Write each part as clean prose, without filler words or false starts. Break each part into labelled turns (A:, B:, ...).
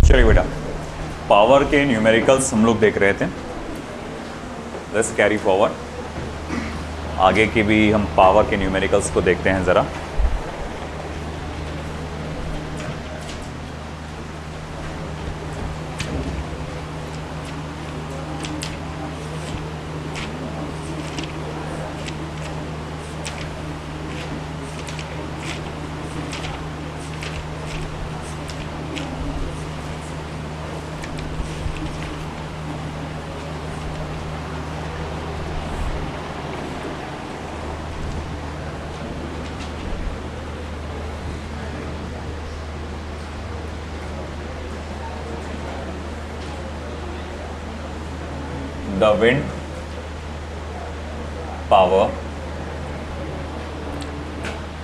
A: चलिए बेटा, पावर के न्यूमेरिकल्स हम लोग देख रहे थे। लेट्स कैरी फॉरवर्ड, आगे की भी हम पावर के न्यूमेरिकल्स को देखते हैं ज़रा। The wind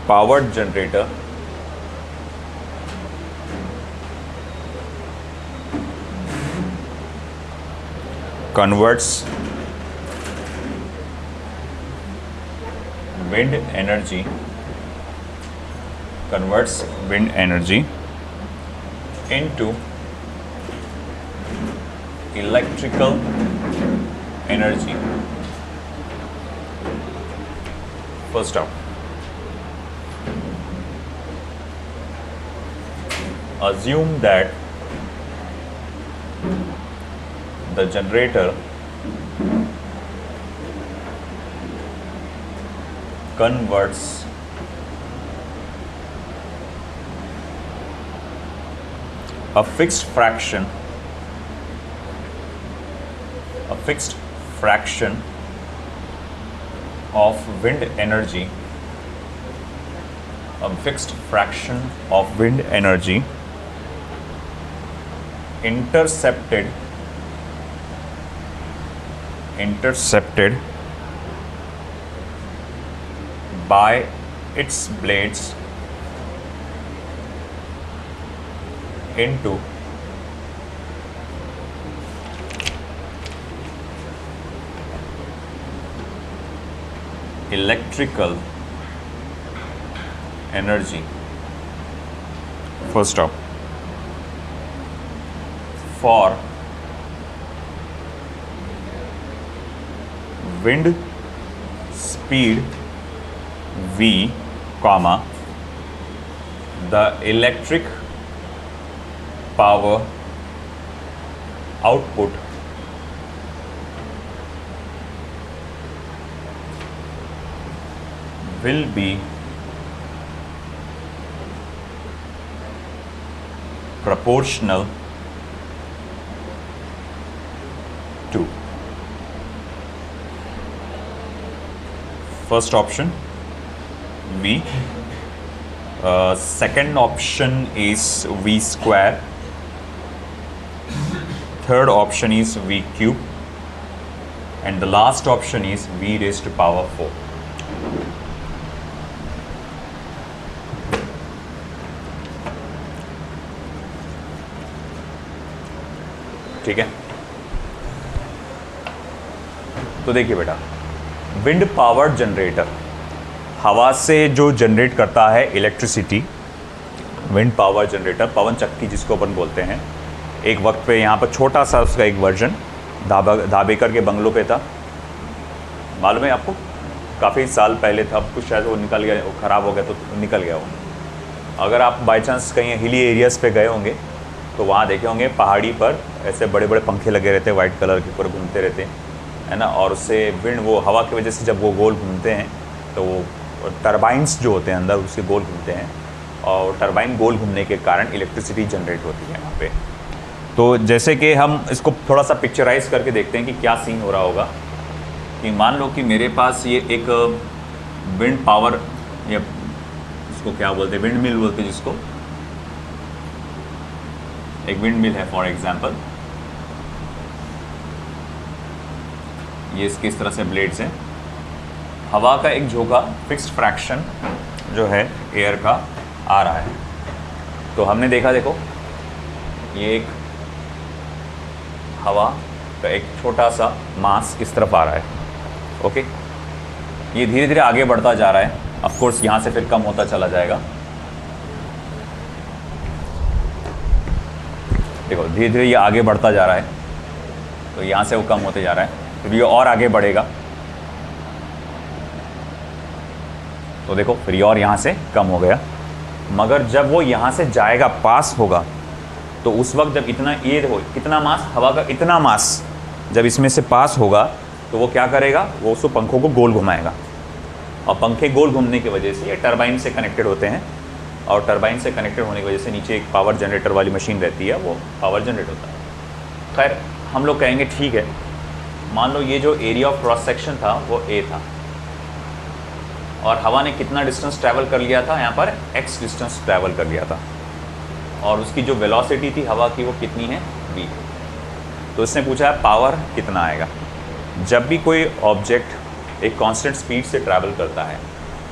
A: powered generator converts wind energy into electrical energy. First up, assume that the generator converts a fixed fraction of wind energy intercepted by its blades into electrical energy. First up, for wind speed v, the electric power output will be proportional to first option V, second option is V square, third option is V cube, and the last option is V raised to power 4. ठीक है, तो देखिए बेटा, wind powered generator हवा से जो generate करता है इलेक्ट्रिसिटी, विंड पावर जनरेटर, पवन चक्की जिसको अपन बोलते हैं। एक वक्त पे यहाँ पर छोटा सा उसका एक वर्जन धाबेकर के बंगलों पे था, मालूम है आपको, काफ़ी साल पहले था। अब कुछ शायद वो निकल गया, वो ख़राब हो गया तो निकल गया वो। अगर आप बाई चांस कहीं हिली एरियाज़ पे गए होंगे तो वहाँ देखे होंगे पहाड़ी पर ऐसे बड़े बड़े पंखे लगे रहते हैं, वाइट कलर के ऊपर घूमते रहते हैं, है ना। और उससे विंड, वो हवा की वजह से जब वो गोल घूमते हैं तो वो टरबाइंस जो होते हैं अंदर उसके गोल घूमते हैं, और टरबाइन गोल घूमने के कारण इलेक्ट्रिसिटी जनरेट होती है यहाँ पे। तो जैसे कि हम इसको थोड़ा सा पिक्चराइज करके देखते हैं कि क्या सीन हो रहा होगा। कि मान लो कि मेरे पास ये एक विंड पावर, या इसको क्या बोलते हैं, विंड मिल बोलते हैं जिसको, एक विंड मिल है फॉर एग्जांपल। ये इसके इस तरह से ब्लेड्स हैं, हवा का एक झोंका फिक्स्ड फ्रैक्शन जो है एयर का आ रहा है। तो हमने देखा, देखो ये एक हवा का एक छोटा सा मास किस तरफ आ रहा है, ओके। ये धीरे धीरे आगे बढ़ता जा रहा है, ऑफ कोर्स यहाँ से फिर कम होता चला जाएगा। देखो धीरे धीरे ये आगे बढ़ता जा रहा है, तो यहाँ से वो कम होते जा रहा है, फिर ये और आगे बढ़ेगा, तो देखो फिर ये और यहाँ से कम हो गया। मगर जब वो यहाँ से जाएगा, पास होगा, तो उस वक्त जब इतना एयर हो, कितना मास, हवा का इतना मास जब इसमें से पास होगा, तो वो क्या करेगा, वो उसको पंखों को गोल घुमाएगा, और पंखे गोल घूमने की वजह से ये टरबाइन से कनेक्टेड होते हैं, और टरबाइन से कनेक्टेड होने की वजह से नीचे एक पावर जनरेटर वाली मशीन रहती है, वो पावर जनरेट होता है। खैर हम लोग कहेंगे ठीक है, मान लो ये जो एरिया ऑफ क्रॉस सेक्शन था वो ए था, और हवा ने कितना डिस्टेंस ट्रैवल कर लिया था, यहाँ पर x डिस्टेंस ट्रैवल कर लिया था, और उसकी जो वेलोसिटी थी हवा की वो कितनी है, v। तो इसने पूछा है पावर कितना आएगा। जब भी कोई ऑब्जेक्ट एक कांस्टेंट स्पीड से ट्रैवल करता है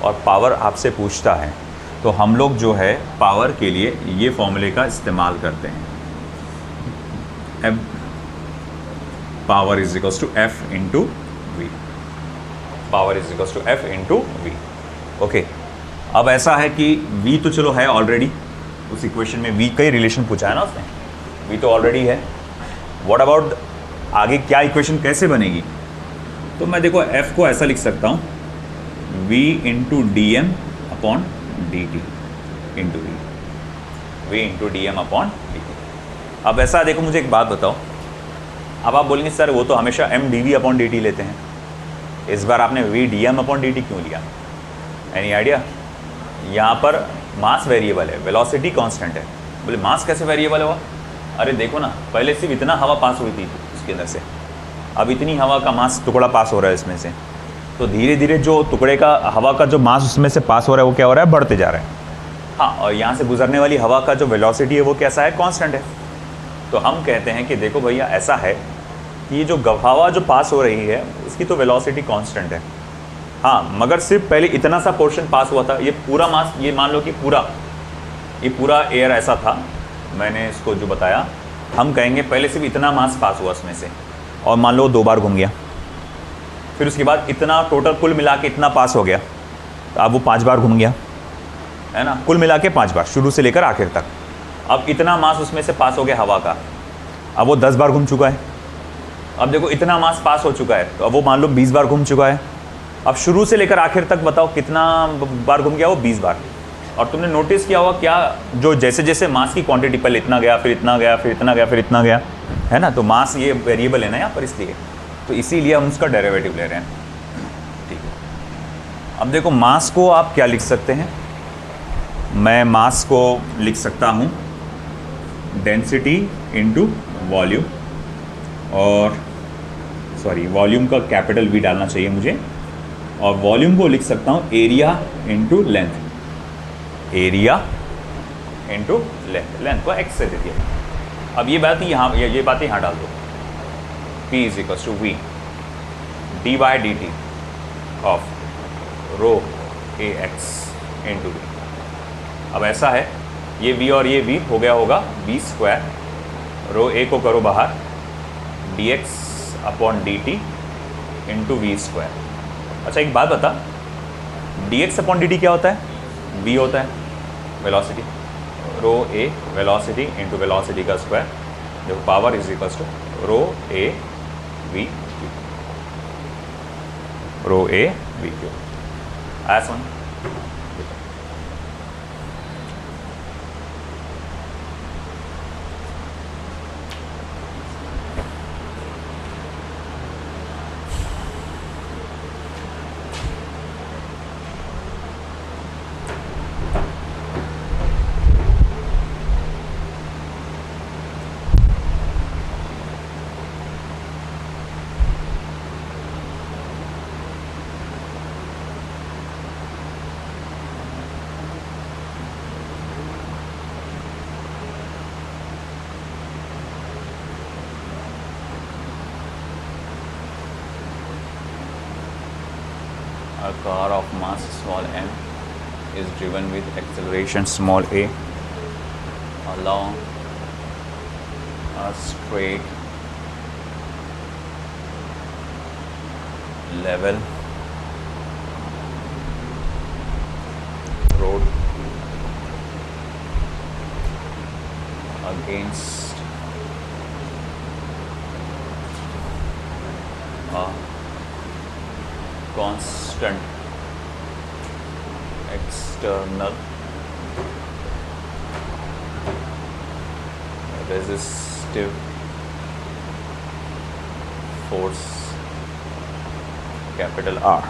A: और पावर आपसे पूछता है, तो हम लोग जो है पावर के लिए ये फॉर्मूले का इस्तेमाल करते हैं, F power is equals to F into v, power is equals to F into v. Okay, अब ऐसा है कि v तो चलो है ऑलरेडी, उस इक्वेशन में v का ही रिलेशन पूछा है ना उसने, v तो ऑलरेडी है। व्हाट अबाउट आगे क्या इक्वेशन कैसे बनेगी, तो मैं देखो f को ऐसा लिख सकता हूँ, v into d m upon D T into v, v into d m upon D t. अब ऐसा देखो, मुझे एक बात बताओ, अब आप बोलेंगे सर वो तो हमेशा m d we upon D t लेते हैं, इस बार आपने v d m upon D t क्यों लिया? Any idea? यहाँ पर मास वेरिएबल है, वेलोसिटी कांस्टेंट है। बोले मास कैसे वेरिएबल हुआ? अरे देखो ना, पहले सिर्फ इतना हवा पास हुई थी उसके अंदर से, अब इतनी हवा का मास टुकड़ा पास हो रहा है इसमें से, तो धीरे धीरे जो टुकड़े का हवा का जो मास उसमें से पास हो रहा है वो क्या हो रहा है, बढ़ते जा रहा है। हाँ, और यहाँ से गुजरने वाली हवा का जो वेलोसिटी है वो कैसा है, कांस्टेंट है। तो हम कहते हैं कि देखो भैया ऐसा है कि ये जो हवा जो पास हो रही है उसकी तो वेलोसिटी कांस्टेंट है, हाँ, मगर सिर्फ पहले इतना सा पोर्शन पास हुआ था, ये पूरा मास, ये मान लो कि ये पूरा एयर ऐसा था, मैंने इसको जो बताया, हम कहेंगे पहले सिर्फ इतना मास पास हुआ उसमें से, और मान लो 2 बार घूम गया, फिर उसके बाद इतना टोटल कुल मिला के इतना पास हो गया, तो अब वो 5 बार घूम गया, है ना, कुल मिला के 5 बार, शुरू से लेकर आखिर तक। अब इतना मास उसमें से पास हो गया हवा का, अब वो 10 बार घूम चुका है। अब देखो इतना मास पास हो चुका है, तो अब वो मान लो 20 बार घूम चुका है। अब शुरू से लेकर आखिर तक बताओ कितना बार घूम गया, वो 20 बार। और तुमने नोटिस किया होगा क्या, जो जैसे जैसे मास की क्वांटिटी पहले इतना गया, फिर इतना गया, फिर इतना गया, फिर इतना गया, है ना, तो मास ये वेरिएबल है ना यहाँ पर, इसलिए तो इसीलिए हम उसका डेरिवेटिव ले रहे हैं। ठीक है, अब देखो मास को आप क्या लिख सकते हैं, मैं मास को लिख सकता हूँ डेंसिटी इंटू वॉल्यूम, और सॉरी वॉल्यूम का कैपिटल वी डालना चाहिए मुझे, और वॉल्यूम को लिख सकता हूँ area into length, area into length, length को एक्स से दे दिया। अब ये बात यहाँ, ये बातें यहाँ डाल दो, P is equals to v d by d t of rho a x into v. अब ऐसा है, ये v और ये v हो गया होगा v स्क्वायर, रो ए को करो बाहर, D X upon D T into V square. अच्छा एक बात बता, D X upon D T क्या होता है, v होता है velocity, rho A velocity into velocity का स्क्वायर, जो power is equals to rho A V Q, rho A V Q. आया समझ? A car of mass small m is driven with acceleration small a along a straight level road against constant external resistive force capital R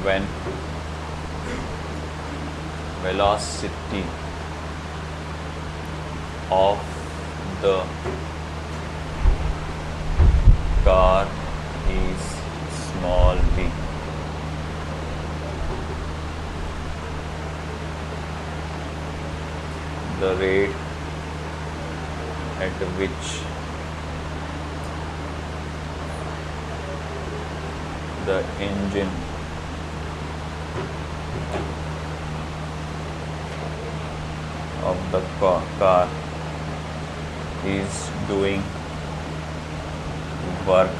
A: when velocity of the car is small v. The rate at which the engine of the car is doing work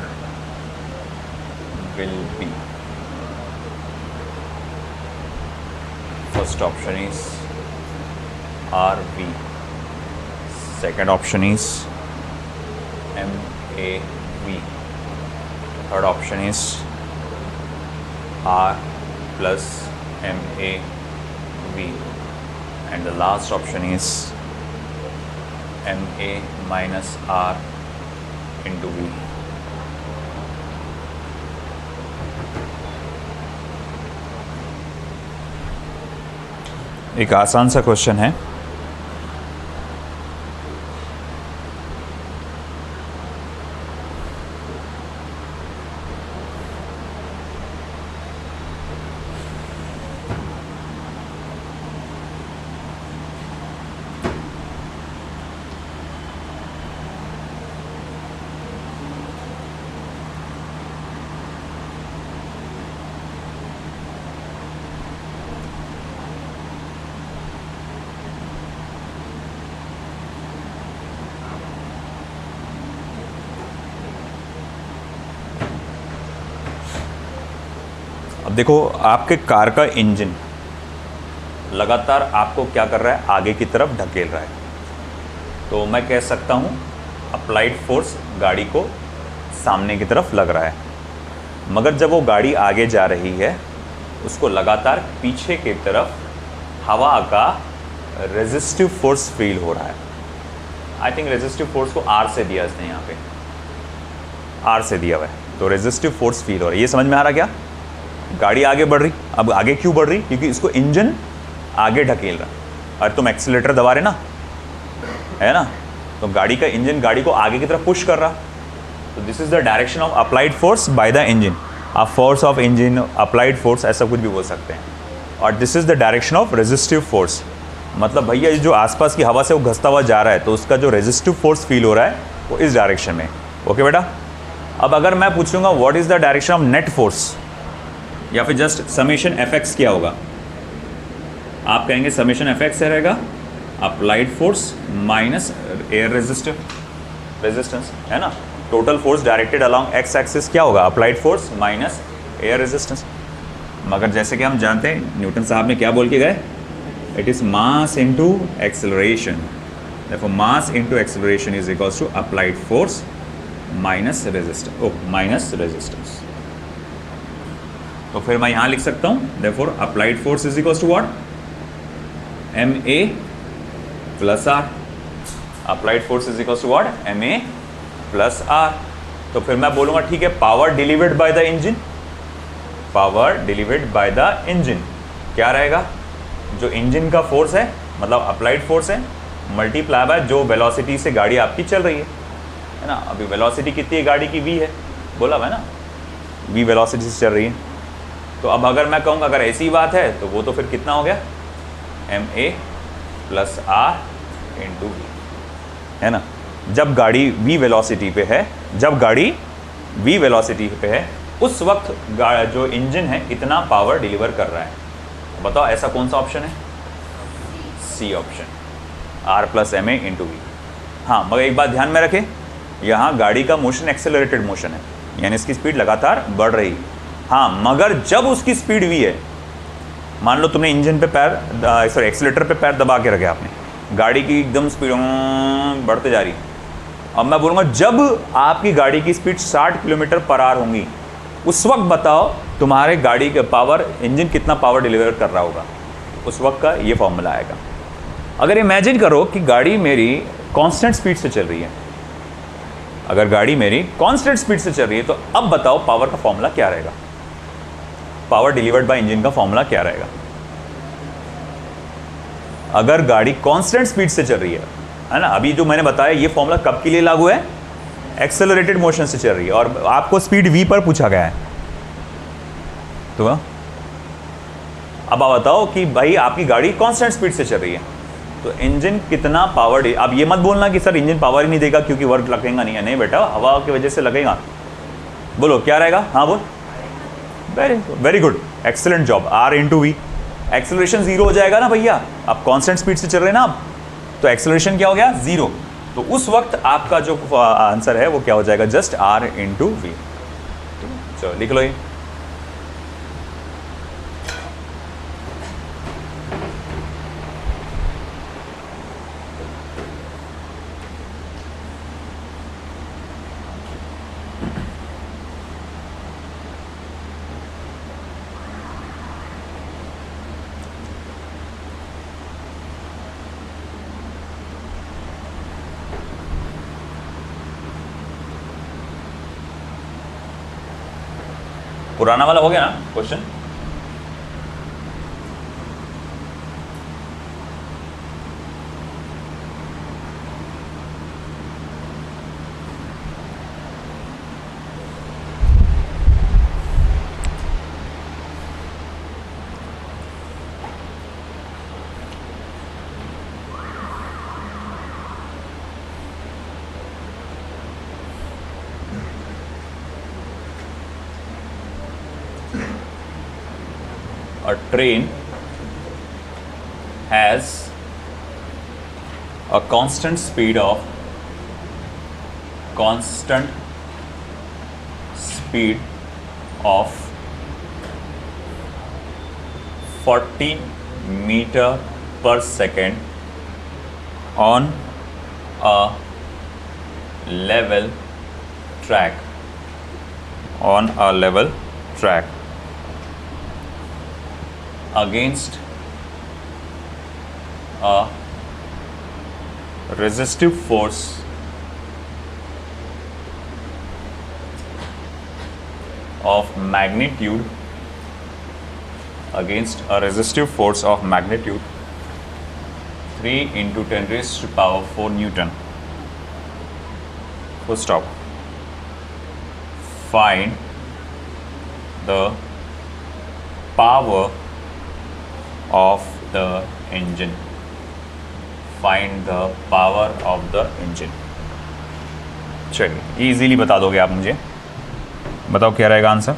A: will be. First option is RV. Second option is MAV. Third option is R plus MAV. And the last option is MA minus R into V. एक आसान सा question है। अब देखो, आपके car का engine लगातार आपको क्या कर रहा है, आगे की तरफ ढकेल रहा है। तो मैं कह सकता हूँ अप्लाइड फोर्स गाड़ी को सामने की तरफ लग रहा है, मगर जब वो गाड़ी आगे जा रही है उसको लगातार पीछे की तरफ हवा का रेजिस्टिव फोर्स फील हो रहा है। आई थिंक रेजिस्टिव फोर्स को आर से दिया इसने, यहाँ पे आर से दिया हुआ है, तो रेजिस्टिव फोर्स फील हो रहा है। ये समझ में आ रहा क्या? गाड़ी आगे बढ़ रही, अब आगे क्यों बढ़ रही? क्योंकि इसको इंजन आगे ढकेल रहा है और तुम एक्सीलरेटर दबा रहे ना, है ना, तो गाड़ी का इंजन गाड़ी को आगे की तरफ पुश कर रहा। तो this is the direction of applied force by the engine. आप force of engine, applied force, ऐसा कुछ भी बोल सकते हैं। और this is the direction of resistive force. मतलब भैया जो आसपास की हवा से वो घसता हुआ जा रहा है, तो उसका जो रेजिस्टिव फोर्स फील हो रहा है वो इस डायरेक्शन में। ओके बेटा, अब अगर मैं पूछूंगा what is the direction of net force, या फिर जस्ट समेशन एफ एक्स क्या होगा, आप कहेंगे समेशन एफ एक्स रहेगा applied force minus air resistance, है ना। Total force directed along x axis क्या होगा, applied force minus air resistance. मगर जैसे कि हम जानते हैं न्यूटन साहब ने क्या बोल के गए, it is mass into acceleration, therefore mass into acceleration is equals to applied force minus resistance. तो फिर मैं यहाँ लिख सकता हूँ therefore applied force is equals to what, MA plus R। Applied force is equals to what, MA plus R। तो फिर मैं बोलूँगा ठीक है, power delivered by the engine, power delivered by the engine क्या रहेगा, जो इंजन का फोर्स है मतलब अप्लाइड फोर्स है, मल्टीप्लाई बाय जो वेलोसिटी से गाड़ी आपकी चल रही है ना। अभी वेलोसिटी कितनी है गाड़ी की, v है, बोला है ना, v वेलोसिटी से चल रही है। तो अब अगर मैं कहूँगा अगर ऐसी बात है तो वो तो फिर कितना हो गया, MA plus R into V, है ना। जब गाड़ी v वेलोसिटी पे है, जब गाड़ी v वेलोसिटी पे है उस वक्त जो इंजन है इतना पावर डिलीवर कर रहा है। बताओ ऐसा कौन सा ऑप्शन है, C option, R plus MA into V. हाँ, मगर एक बात ध्यान में रखें, यहाँ गाड़ी का मोशन एक्सेलरेटेड मोशन है, यानी इसकी स्पीड लगातार बढ़ रही है। हाँ, मगर जब उसकी स्पीड v है, मान लो तुमने इंजन पे पैर, सॉरी एक्सीलरेटर पे पैर दबा के रखे आपने, गाड़ी की एकदम स्पीड बढ़ते जा रही, अब मैं बोलूँगा जब आपकी गाड़ी की स्पीड 60 किलोमीटर पर आवर होंगी, उस वक्त बताओ तुम्हारे गाड़ी का पावर, इंजन कितना पावर डिलीवर कर रहा होगा, उस वक्त का ये फॉर्मूला आएगा। अगर इमेजिन करो कि गाड़ी मेरी कांस्टेंट स्पीड से चल रही है, अगर गाड़ी मेरी कांस्टेंट स्पीड से चल रही है, तो अब बताओ पावर का फॉर्मूला क्या रहेगा, पावर डिलीवर्ड बाय इंजन का फॉर्मूला क्या रहेगा। अगर गाड़ी कांस्टेंट स्पीड से चल रही है ना, अभी जो मैंने बताया ये फॉर्मूला कब के लिए लागू है, एक्सेलरेटेड मोशन से चल रही है और आपको स्पीड v पर पूछा गया है। तो अब आप बताओ कि भाई आपकी गाड़ी कांस्टेंट स्पीड से चल रही है, तो इंजन कितना पावर, अब ये मत बोलना कि सर इंजन पावर ही नहीं देगा क्योंकि वर्क लगेगा नहीं है, नहीं बेटा, हवा की वजह से लगेगा। बोलो क्या रहेगा, हाँ बोल, very good, excellent job, R into V. Acceleration zero हो जाएगा ना भैया, आप कांस्टेंट स्पीड से चल रहे हैं ना आप, तो एक्सेलरेशन क्या हो गया, जीरो। तो उस वक्त आपका जो आंसर है वो क्या हो जाएगा, जस्ट R इंटू वी। चलो लिख लो ये। पुराना वाला हो गया ना question. A train has a constant speed of 40 meter per second on a level track, against a resistive force of magnitude 3 into 10 raised to power 4 Newton. Full stop. Find the power of the engine. Find the power of the engine. चलिए easily बता दोगे आप मुझे, बताओ क्या रहेगा answer.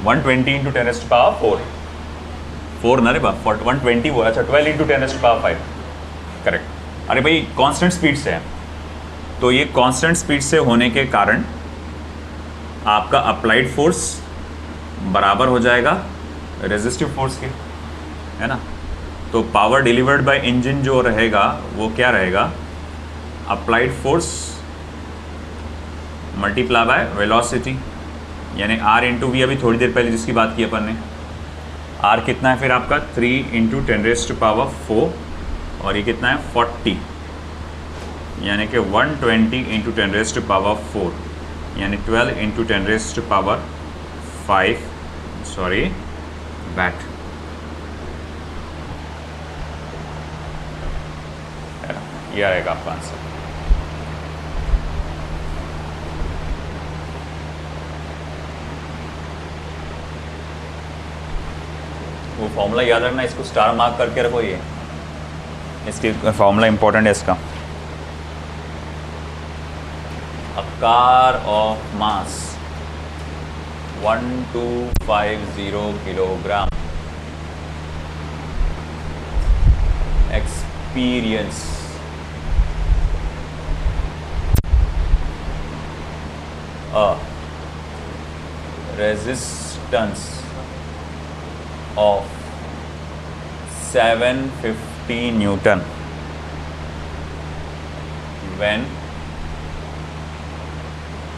A: One 120 into 10 raised to power 4 ना रे बा, 120 वो, अच्छा 12 into 10 raised to power 5, correct. अरे भाई कांस्टेंट स्पीड से है, तो ये कांस्टेंट स्पीड से होने के कारण आपका अप्लाइड फोर्स बराबर हो जाएगा रेजिस्टिव फोर्स के, है ना। तो पावर डिलीवर्ड बाय इंजन जो रहेगा वो क्या रहेगा, applied force multiply by velocity, यानी R इंटू वी। अभी थोड़ी देर पहले जिसकी बात की अपन ने, R कितना है फिर आपका 3 इंटू 10 raised to power 4, और ये कितना है 40, यानी कि 120 इंटू 10 raised to power 4, यानी 12 into 10 raised to power 5, sorry bat. ये आएगा आपका आंसर। वो फॉर्मूला याद रखना, इसको स्टार मार्क करके रखो, ये इसकी फॉर्मूला इंपॉर्टेंट है इसका। A car of mass 1250 kilogram experience a resistance of 750 Newton when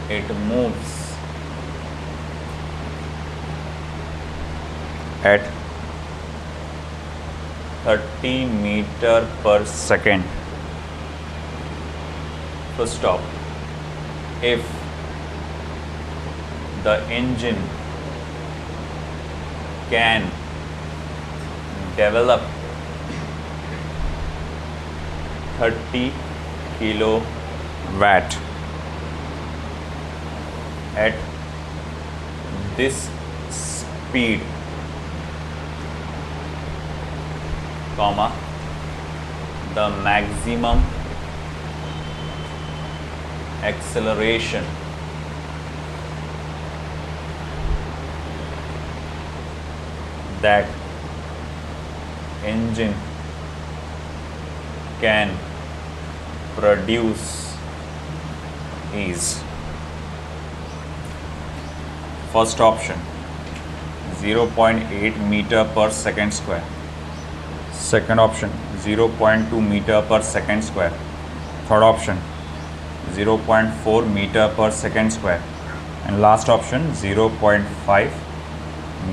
A: it moves at 30 meter per second. First stop. If the engine can develop 30 kilowatt at this speed, comma, the maximum acceleration that engine can produce is first option 0.8 meter per second square, second option 0.2 meter per second square, third option 0.4 meter per second square, and last option 0.5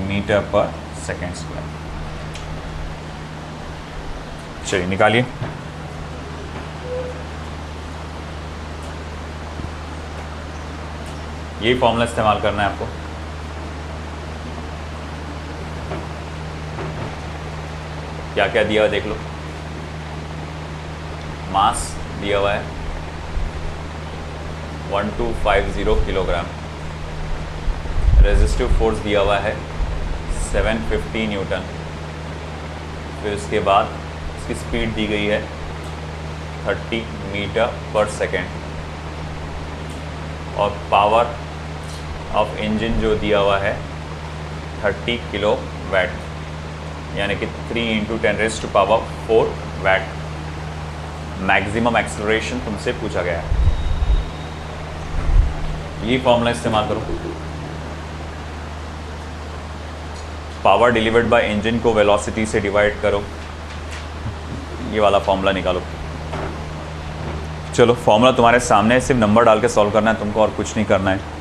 A: meter per second square. चलिए निकालिए। यही formula इस्तेमाल करना है आपको। क्या क्या दिया हुआ देख लो। मास दिया हुआ है 1250 किलोग्राम, रेजिस्टिव फोर्स दिया हुआ है 750 न्यूटन, फिर उसके बाद इसकी स्पीड दी गई है 30 मीटर पर सेकेंड, और पावर ऑफ इंजन जो दिया हुआ है 30 किलो वैट, यानी कि 3 × 10⁴ वैट। मैक्सिमम एक्सेलरेशन तुमसे पूछा गया है, ये फॉर्मूला इस्तेमाल करो। पावर डिलीवर्ड बाय इंजन को वेलोसिटी से डिवाइड करो, ये वाला फॉर्मूला निकालो। चलो फॉर्मूला तुम्हारे सामने है, सिर्फ नंबर डाल के सॉल्व करना है तुमको, और कुछ नहीं करना है।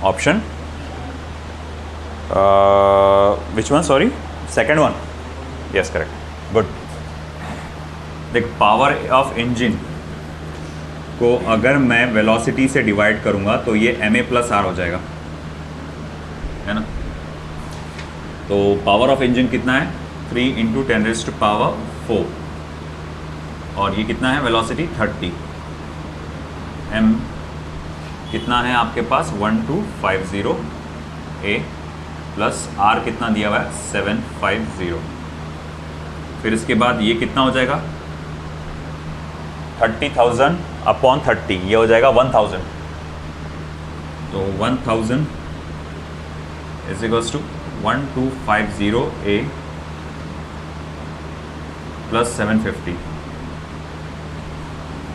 A: Option which one, sorry, second one, yes correct, good. देख, पावर ऑफ इंजन को अगर मैं वेलोसिटी से डिवाइड करूंगा तो ये ma + r हो जाएगा, है ना। तो पावर ऑफ इंजन कितना है 3 × 10⁴, और ये कितना है वेलोसिटी 30, m कितना है आपके पास 1250 a प्लस r कितना दिया हुआ है 750, फिर इसके बाद ये कितना हो जाएगा 30,000 अपॉन 30, ये हो जाएगा 1000। तो 1000 is equals to 1250 a plus 750,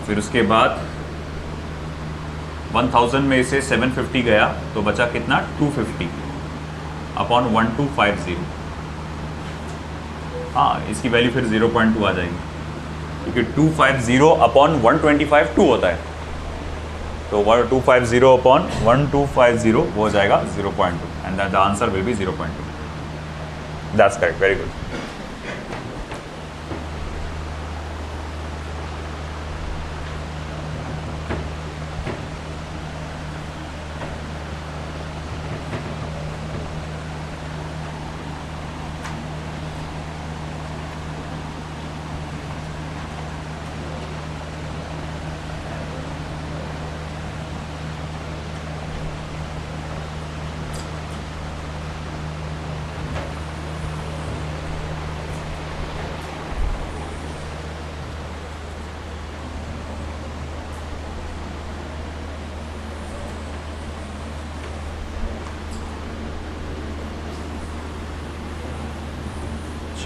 A: फिर उसके बाद 1000 में से 750 गया तो बचा कितना 250 अपॉन 1250। हाँ, इसकी वैल्यू फिर 0.2 आ जाएगी, क्योंकि 250 अपॉन 125 2 होता है, तो 250 अपॉन 1250 वो हो जाएगा 0.2, and the answer will be 0.2। That's correct, very good.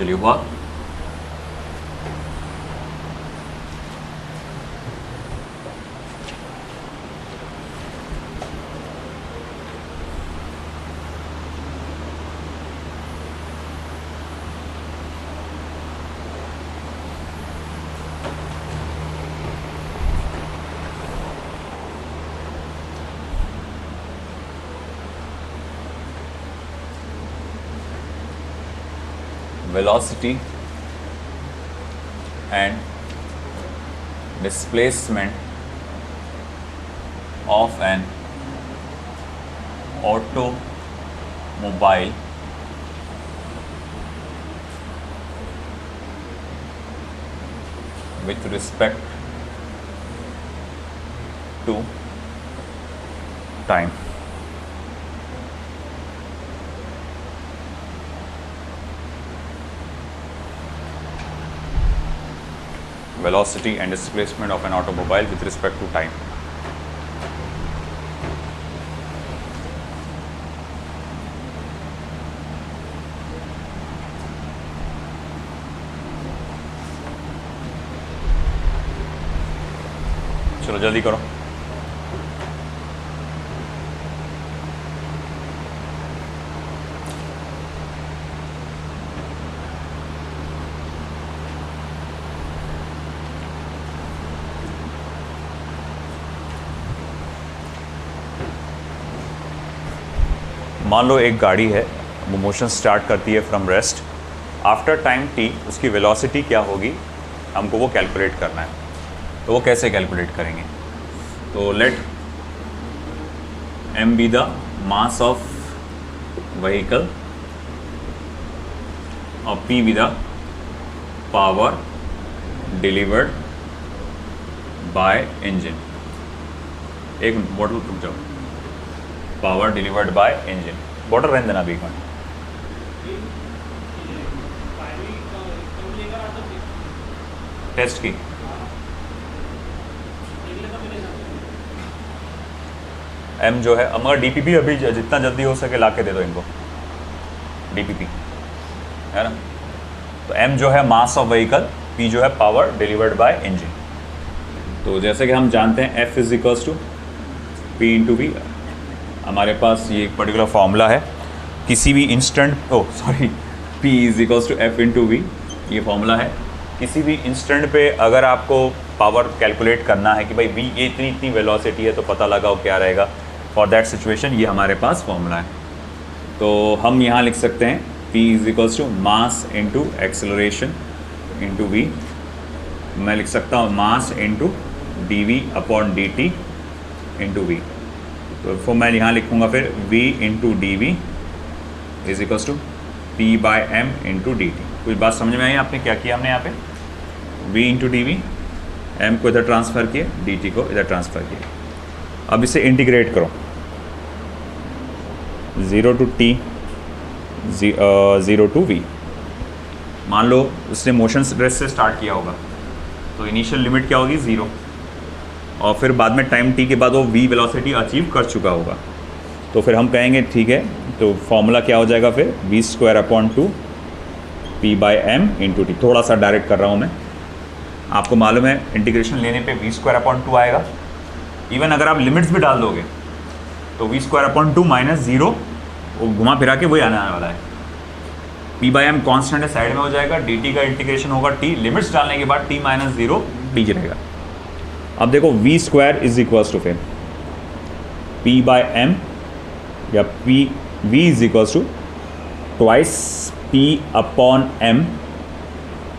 A: चलिए हुआ। velocity and displacement of an automobile with respect to time. Velocity and displacement of an automobile with respect to time. चलो जल्दी करो। मान लो एक गाड़ी है, वो मोशन स्टार्ट करती है from rest, after time T उसकी वेलोसिटी क्या होगी हमको वो कैलकुलेट करना है। तो वो कैसे कैलकुलेट करेंगे? तो let m be the mass of vehicle और p be the power delivered by engine. एक बॉटल रुक जाओ, power delivered by engine. Bottle रहने देना बीच में। टेस्ट की m जो है, मगर डीपीपी अभी जितना जल्दी हो सके ला के दे दो इनको, डीपीपी है ना। तो m जो है मास ऑफ व्हीकल, p जो है पावर डिलीवर्ड बाय इंजन। तो जैसे कि हम जानते हैं F is equals to P into V. हमारे पास ये एक पर्टिकुलर फॉर्मूला है, किसी भी instant P is equals to F into V, ये फॉर्मूला है। किसी भी इंस्टेंट पे अगर आपको पावर कैलकुलेट करना है कि भाई v ये इतनी इतनी वेलोसिटी है तो पता लगाओ क्या रहेगा, फॉर दैट सिचुएशन ये हमारे पास फॉर्मूला है। तो हम यहाँ लिख सकते हैं P is equals to mass into acceleration into V. मैं लिख सकता हूँ mass into D we upon D T into V. तो मैं यहाँ लिखूँगा फिर v into D V is equals to P by M into D T. कुछ बात समझ में आई आपने क्या किया? हमने यहाँ पे v into D V, M को इधर ट्रांसफ़र किए, डी टी को इधर ट्रांसफ़र किए। अब इसे इंटीग्रेट करो, 0 टू t 0 टू v। मान लो उसने मोशन रेस्ट से स्टार्ट किया होगा तो इनिशियल लिमिट क्या होगी? 0, और फिर बाद में टाइम t के बाद वो v वेलोसिटी अचीव कर चुका होगा। तो फिर हम कहेंगे ठीक है, तो फॉर्मूला क्या हो जाएगा फिर? v square upon 2 p by M into T. थोड़ा सा डायरेक्ट कर रहा हूँ मैं, आपको मालूम है इंटीग्रेशन लेने पे v स्क्वायर अपॉन 2 आएगा। इवन अगर आप लिमिट्स भी डाल दोगे तो v स्क्वायर अपॉन 2 माइनस 0 वो घुमा फिरा के वही आने वाला है। p बाई एम कॉन्स्टेंट है, साइड में हो जाएगा, dt का इंटीग्रेशन होगा t, लिमिट्स डालने के बाद t माइनस 0 डी रहेगा। अब देखो v square is equals to फिर p बाई एम या v is equals to twice p upon m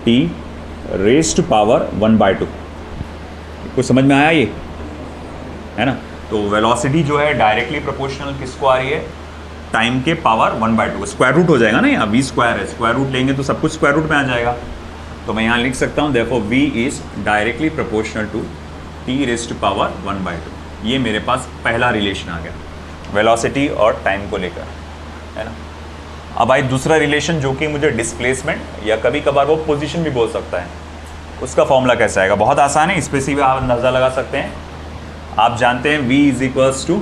A: t raise to power 1/2। कुछ समझ में आया ये, है ना? तो वेलोसिटी जो है डायरेक्टली प्रोपोर्शनल किसको आ रही है? टाइम के पावर 1/2। स्क्वायर रूट हो जाएगा ना, यहाँ v स्क्वायर है, स्क्वायर रूट लेंगे तो सब कुछ स्क्वायर रूट में आ जाएगा। तो मैं यहाँ लिख सकता हूँ therefore v is directly proportional to t raise to power 1/2। ये मेरे पास पहला रिलेशन आ गया वेलोसिटी और टाइम को लेकर, है ना। अब आई दूसरा रिलेशन जो कि मुझे डिस्प्लेसमेंट या कभी कभार वो पोजीशन भी बोल सकता है, उसका फॉर्मूला कैसा आएगा? बहुत आसान है, इस पर भी आप अंदाज़ा लगा सकते हैं। आप जानते हैं v इज इक्वल्स टू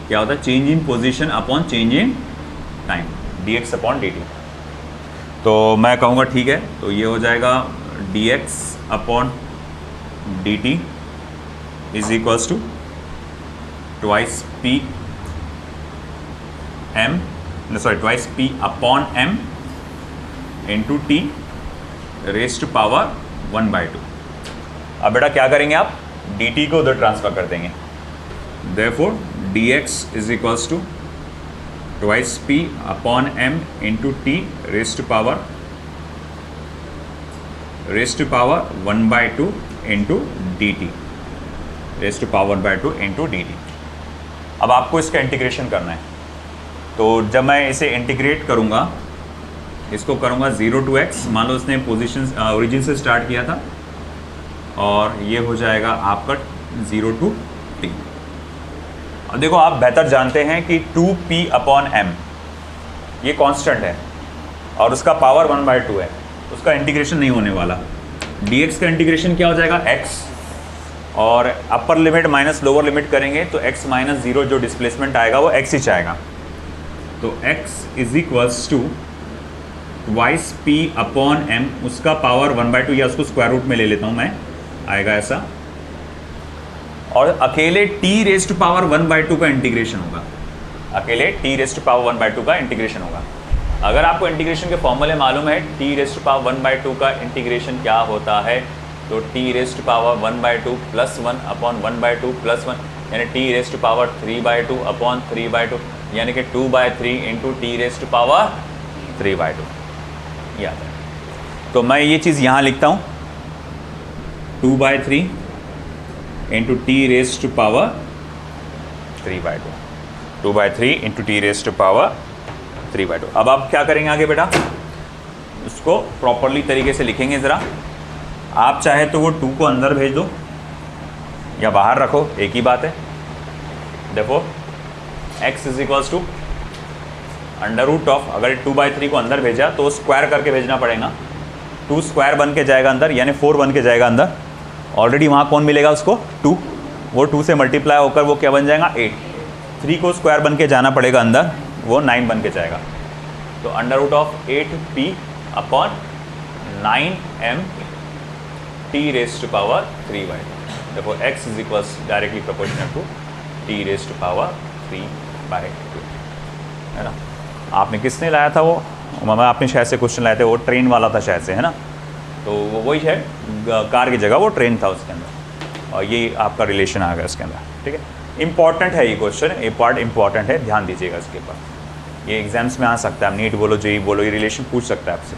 A: क्या होता है? Change in position upon change in time, dx अपॉन dt। तो मैं कहूँगा ठीक है, तो ये हो जाएगा dx अपॉन dt is equals to twice P M, sorry twice P upon M into T rest to power 1/2। अब बेटा क्या करेंगे आप, dt को उधर ट्रांसफर कर देंगे, therefore dx is equals to twice P upon M into T rest to power 1/2 into dt, raise to power 1/2 into dt। अब आपको इसका इंटीग्रेशन करना है, तो जब मैं इसे इंटीग्रेट करूँगा, इसको करूँगा 0 to x, मान लो इसने पोजीशन ओरिजिन से स्टार्ट किया था, और ये हो जाएगा आपका 0 to t। अब देखो आप बेहतर जानते हैं कि 2p अपॉन m ये कांस्टेंट है और उसका पावर 1/2 है, उसका इंटीग्रेशन नहीं होने वाला। dx का इंटीग्रेशन क्या हो जाएगा, x, और upper limit minus lower limit करेंगे तो x माइनस 0 जो डिस्प्लेसमेंट आएगा वो x ही आएगा। तो x is equals to twice p upon m, उसका पावर 1/2 या उसको स्क्वायर रूट में ले लेता हूँ मैं, आएगा ऐसा, और अकेले t रेस्ट टू पावर 1/2 का इंटीग्रेशन होगा, अकेले t रेस्ट टू पावर 1/2 का इंटीग्रेशन होगा। अगर आपको इंटीग्रेशन के फॉर्मूले मालूम है, t रेस्ट टू पावर 1/2 का इंटीग्रेशन क्या होता है, तो t raise to power 1/2 plus 1 upon 1/2 plus 1, यानी t raise to power 3/2 upon 3/2, यानी कि 2/3 into T rest to power 3/2, याद है। तो मैं ये चीज़ यहाँ लिखता हूँ, 2/3 into T rest to power 3/2, 2/3 into T rest to power 3/2। अब आप क्या करेंगे आगे बेटा, उसको प्रॉपरली तरीके से लिखेंगे ज़रा। आप चाहे तो वो 2 को अंदर भेज दो या बाहर रखो, एक ही बात है। देखो x is equals to under root of, अगर 2/3 को अंदर भेजा तो स्क्वायर करके भेजना पड़ेगा, 2 स्क्वायर बन के जाएगा अंदर, यानी 4 बन के जाएगा अंदर। ऑलरेडी वहाँ कौन मिलेगा उसको, 2, वो 2 से मल्टीप्लाई होकर वो क्या बन जाएगा, 8। 3 को स्क्वायर बन के जाना पड़ेगा अंदर, वो 9 बन के जाएगा। तो under root of 8p upon 9m t rest to power 3/2। देखो x is equals directly proportional to t rest to power 3/2, है ना। आपने किसने लाया था वो, मामा आपने शायद से क्वेश्चन लाए थे, वो ट्रेन वाला था शायद से, है ना। तो वो वही है, कार की जगह वो ट्रेन था उसके अंदर, और ये आपका रिलेशन आ गया उसके अंदर, ठीक है। इंपॉर्टेंट है ये क्वेश्चन, ये पार्ट इंपॉर्टेंट है, ध्यान दीजिएगा इसके ऊपर, ये एग्जाम्स में आ सकता है। आप नीट बोलो, जेई बोलो, ये रिलेशन पूछ सकता है आपसे।